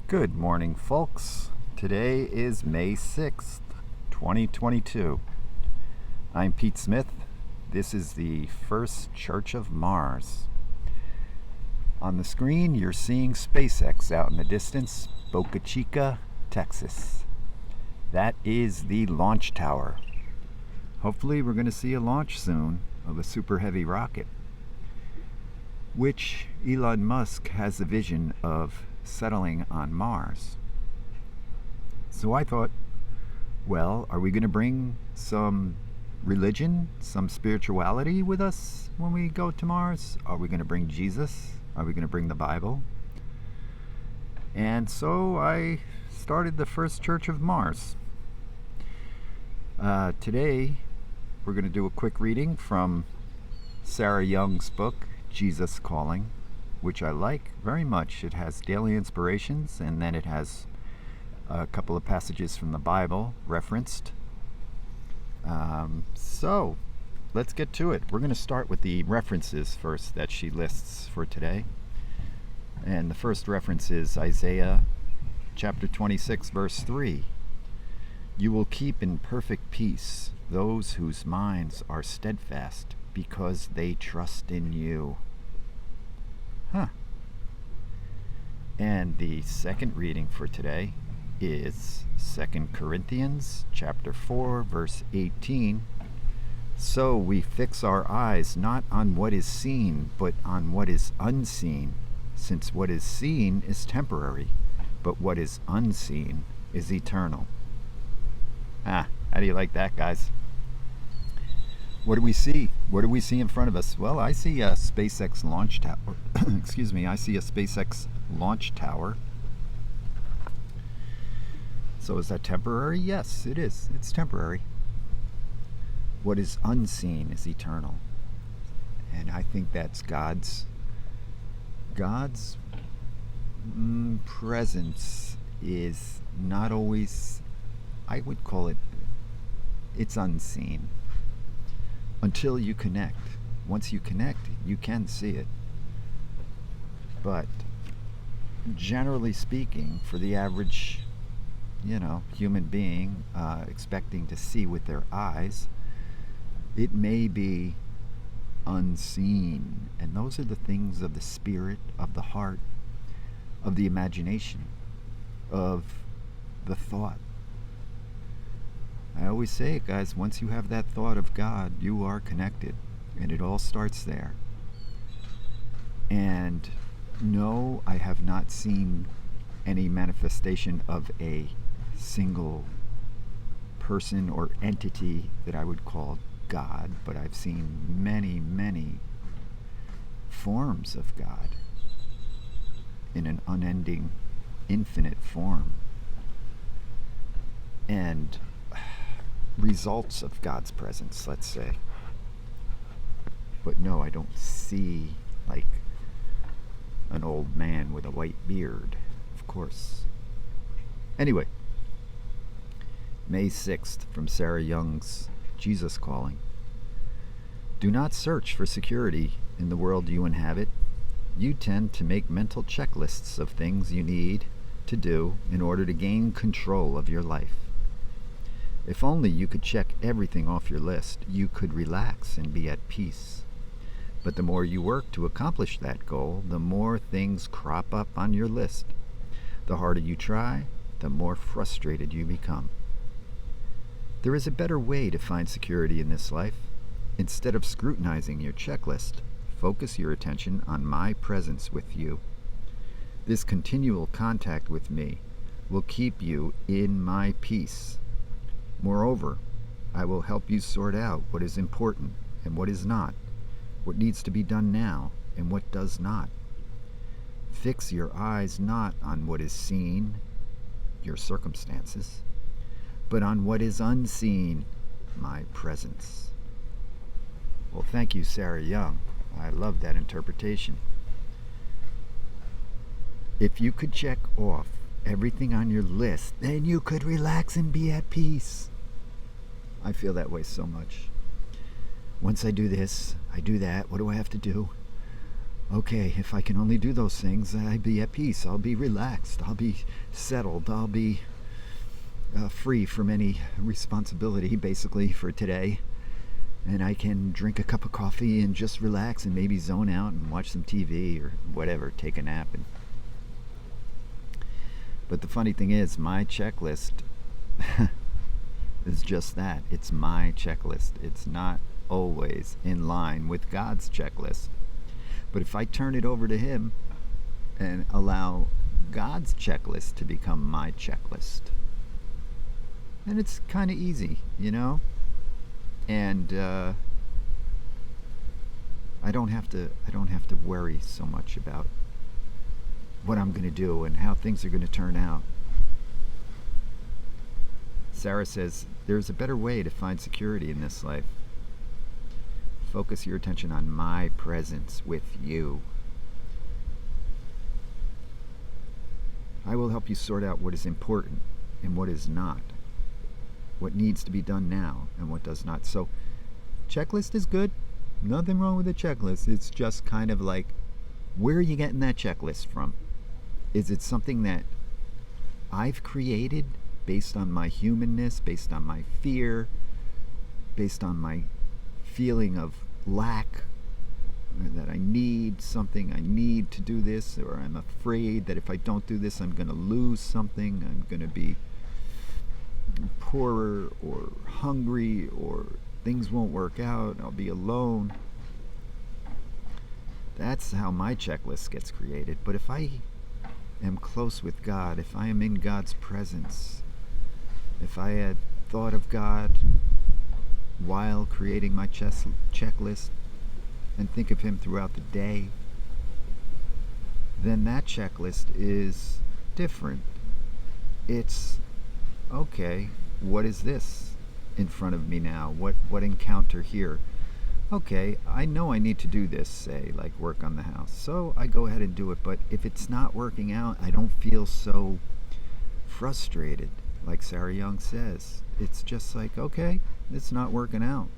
Good morning, folks. Today is May 6th, 2022. I'm Pete Smith. This is the First Church of Mars. On the screen, you're seeing SpaceX out in the distance, Boca Chica, Texas. That is the launch tower. Hopefully, we're going to see a launch soon of a super heavy rocket, which Elon Musk has the vision of settling on Mars. So I thought, well, are we going to bring some religion, some spirituality with us when we go to Mars? Are we going to bring Jesus? Are we going to bring the Bible? And so I started the First Church of Mars. Today, we're going to do a quick reading from Sarah Young's book, Jesus Calling, which I like very much. It has daily inspirations, and then it has a couple of passages from the Bible referenced. So let's get to it. We're going to start with the references first that she lists for today. And the first reference is Isaiah chapter 26, verse 3. You will keep in perfect peace those whose minds are steadfast because they trust in you. And the second reading for today is 2 Corinthians chapter 4, verse 18. So we fix our eyes not on what is seen, but on what is unseen, since what is seen is temporary, but what is unseen is eternal. How do you like that, guys? What do we see? What do we see in front of us? Well, I see a SpaceX launch tower. Excuse me, I see a SpaceX launch tower. So is that temporary? Yes, it is. It's temporary. What is unseen is eternal. And I think that's God's presence is not always, I would call it, it's unseen. Until you connect. Once you connect, you can see it. But generally speaking, for the average, human being expecting to see with their eyes, it may be unseen. And those are the things of the spirit, of the heart, of the imagination, of the thought. I always say it, guys, once you have that thought of God, you are connected. And it all starts there. And no, I have not seen any manifestation of a single person or entity that I would call God, but I've seen many, many forms of God in an unending, infinite form. And results of God's presence, let's say. But no, I don't see like an old man with a white beard, of course. Anyway, May 6th from Sarah Young's Jesus Calling. Do not search for security in the world you inhabit. You tend to make mental checklists of things you need to do in order to gain control of your life. If only you could check everything off your list, you could relax and be at peace. But the more you work to accomplish that goal, the more things crop up on your list. The harder you try, the more frustrated you become. There is a better way to find security in this life. Instead of scrutinizing your checklist, focus your attention on my presence with you. This continual contact with me will keep you in my peace. Moreover, I will help you sort out what is important and what is not, what needs to be done now and what does not. Fix your eyes not on what is seen, your circumstances, but on what is unseen, my presence. Well, thank you, Sarah Young. I love that interpretation. If you could check off everything on your list, then you could relax and be at peace. I feel that way so much. Once I do this, I do that. What do I have to do? okay, if I can only do those things, I'd be at peace. I'll be relaxed. I'll be settled. I'll be free from any responsibility, basically, for today. And I can drink a cup of coffee and just relax and maybe zone out and watch some TV or whatever, take a nap. But the funny thing is, my checklist is just that. It's my checklist. It's not always in line with God's checklist. But if I turn it over to Him and allow God's checklist to become my checklist, then it's kind of easy, you know? And I don't have to worry so much about what I'm going to do and how things are going to turn out. Sarah says, there's a better way to find security in this life. Focus your attention on my presence with you. I will help you sort out what is important and what is not. What needs to be done now and what does not. So, checklist is good. Nothing wrong with a checklist. It's just kind of like, where are you getting that checklist from? Is it something that I've created based on my humanness, based on my fear, based on my feeling of lack, that I need something, I need to do this, or I'm afraid that if I don't do this, I'm going to lose something, I'm going to be poorer or hungry, or things won't work out, I'll be alone. That's how my checklist gets created. But if I am close with God, if I am in God's presence, if I had thought of God while creating my checklist and think of Him throughout the day, then that checklist is different. It's, okay, what is this in front of me now? What encounter here? Okay, I know I need to do this, say, like work on the house. So I go ahead and do it. But if it's not working out, I don't feel so frustrated, like Sarah Young says. It's just like, okay, it's not working out.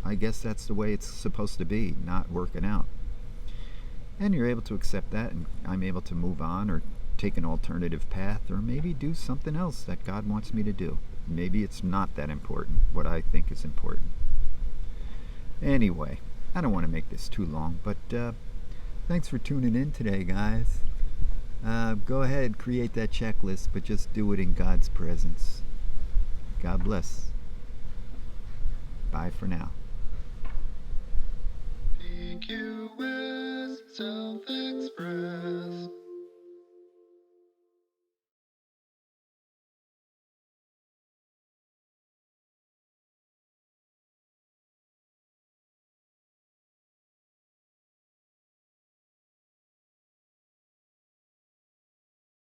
I guess that's the way it's supposed to be, not working out. And you're able to accept that, and I'm able to move on or take an alternative path, or maybe do something else that God wants me to do. Maybe it's not that important, what I think is important. Anyway, I don't want to make this too long, but thanks for tuning in today, guys. Go ahead, create that checklist, but just do it in God's presence. God bless. Bye for now. PQS Self-Express.